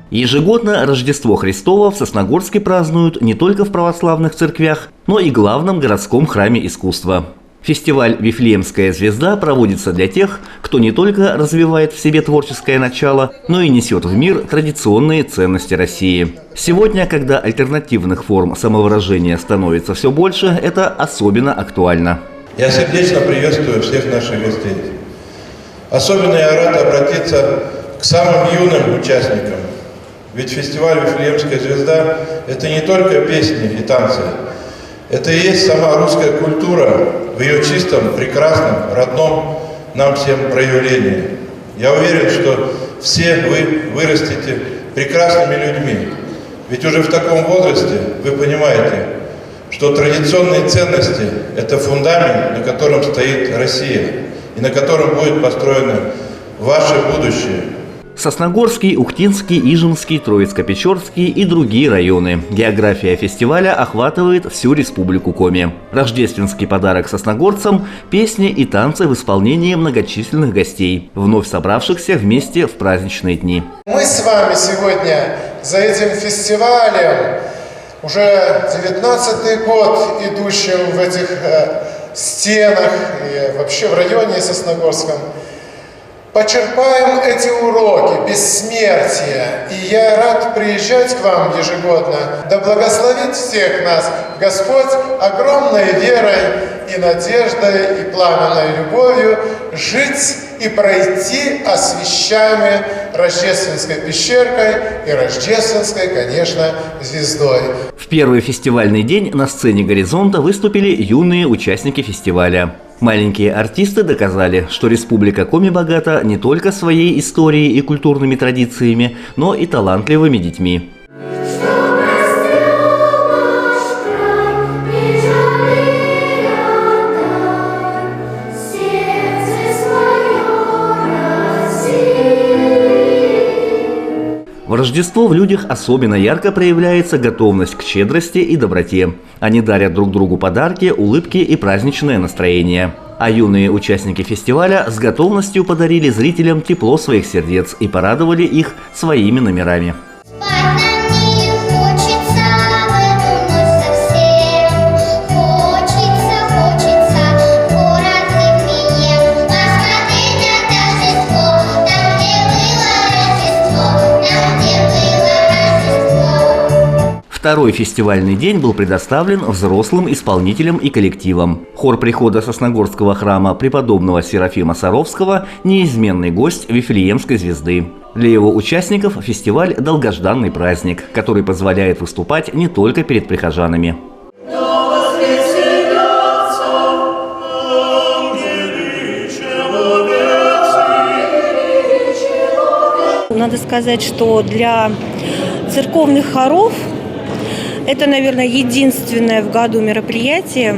Ежегодно Рождество Христово в Сосногорске празднуют не только в православных церквях, но и главном городском храме искусства. Фестиваль «Вифлеемская звезда» проводится для тех, кто не только развивает в себе творческое начало, но и несет в мир традиционные ценности России. Сегодня, когда альтернативных форм самовыражения становится все больше, это особенно актуально. Я сердечно приветствую всех наших гостей. Особенно я рад обратиться к самым юным участникам. Ведь фестиваль «Вифлеемская звезда» – это не только песни и танцы. Это и есть сама русская культура в ее чистом, прекрасном, родном нам всем проявлении. Я уверен, что все вы вырастете прекрасными людьми. Ведь уже в таком возрасте вы понимаете, что традиционные ценности – это фундамент, на котором стоит Россия, и на котором будет построено ваше будущее. Сосногорский, Ухтинский, Ижемский, Троицко-Печорский и другие районы. География фестиваля охватывает всю республику Коми. Рождественский подарок сосногорцам – песни и танцы в исполнении многочисленных гостей, вновь собравшихся вместе в праздничные дни. Мы с вами сегодня за этим фестивалем, уже 19-й год идущим в этих стенах и вообще в районе Сосногорском, почерпаем эти уроки бессмертия, и я рад приезжать к вам ежегодно. Да благословит всех нас Господь огромной верой и надеждой и пламенной любовью жить и пройти освящаемые Рождественской пещеркой и Рождественской, конечно, звездой. В первый фестивальный день на сцене «Горизонта» выступили юные участники фестиваля. Маленькие артисты доказали, что Республика Коми богата не только своей историей и культурными традициями, но и талантливыми детьми. В Рождество в людях особенно ярко проявляется готовность к щедрости и доброте. Они дарят друг другу подарки, улыбки и праздничное настроение. А юные участники фестиваля с готовностью подарили зрителям тепло своих сердец и порадовали их своими номерами. Второй фестивальный день был предоставлен взрослым исполнителям и коллективам. Хор прихода Сосногорского храма преподобного Серафима Саровского – неизменный гость Вифлеемской звезды. Для его участников фестиваль – долгожданный праздник, который позволяет выступать не только перед прихожанами. Надо сказать, что для церковных хоров это, наверное, единственное в году мероприятие,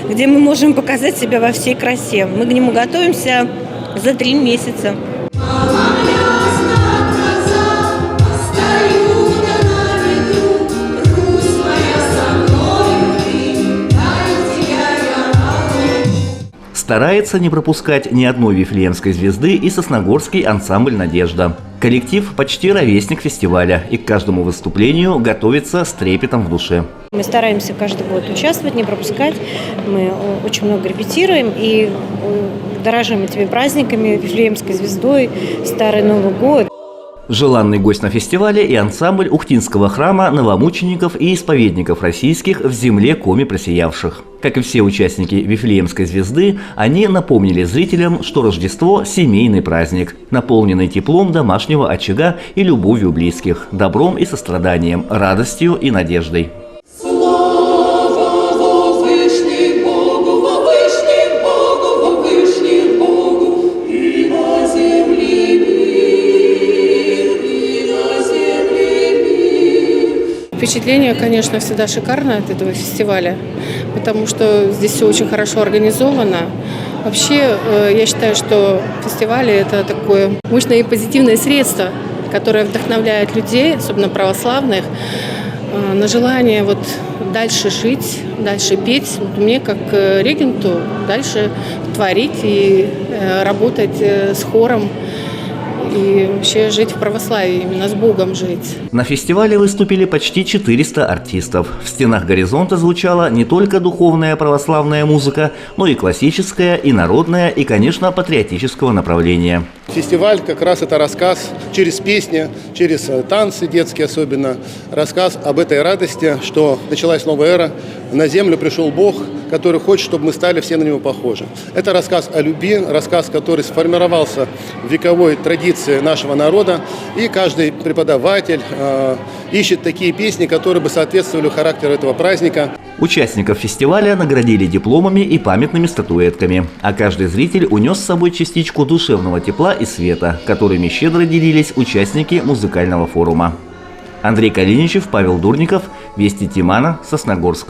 где мы можем показать себя во всей красе. Мы к нему готовимся за 3 месяца. Старается не пропускать ни одной Вифлеемской звезды и сосногорский ансамбль «Надежда». Коллектив почти ровесник фестиваля и к каждому выступлению готовится с трепетом в душе. Мы стараемся каждый год участвовать, не пропускать. Мы очень много репетируем и дорожим этими праздниками, Вифлеемской звездой, Старый Новый год. Желанный гость на фестивале и ансамбль Ухтинского храма новомучеников и исповедников российских в земле Коми просиявших. Как и все участники Вифлеемской звезды, они напомнили зрителям, что Рождество – семейный праздник, наполненный теплом домашнего очага и любовью близких, добром и состраданием, радостью и надеждой. Впечатление, конечно, всегда шикарное от этого фестиваля, потому что здесь все очень хорошо организовано. Вообще, я считаю, что фестивали – это такое мощное и позитивное средство, которое вдохновляет людей, особенно православных, на желание дальше жить, дальше петь. Мне, как регенту, дальше творить и работать с хором. и вообще жить в православии, именно с Богом жить. На фестивале выступили почти 400 артистов. В стенах «Горизонта» звучала не только духовная православная музыка, но и классическая, и народная, и, конечно, патриотического направления. Фестиваль как раз это рассказ через песни, через танцы детские особенно, рассказ об этой радости, что началась новая эра, на землю пришел Бог, который хочет, чтобы мы стали все на него похожи. Это рассказ о любви, рассказ, который сформировался в вековой традиции нашего народа, и каждый преподаватель ищет такие песни, которые бы соответствовали характеру этого праздника. Участников фестиваля наградили дипломами и памятными статуэтками, а каждый зритель унес с собой частичку душевного тепла и света, которыми щедро делились участники музыкального форума. Андрей Калиничев, Павел Дурников, Вести Тимана, Сосногорск.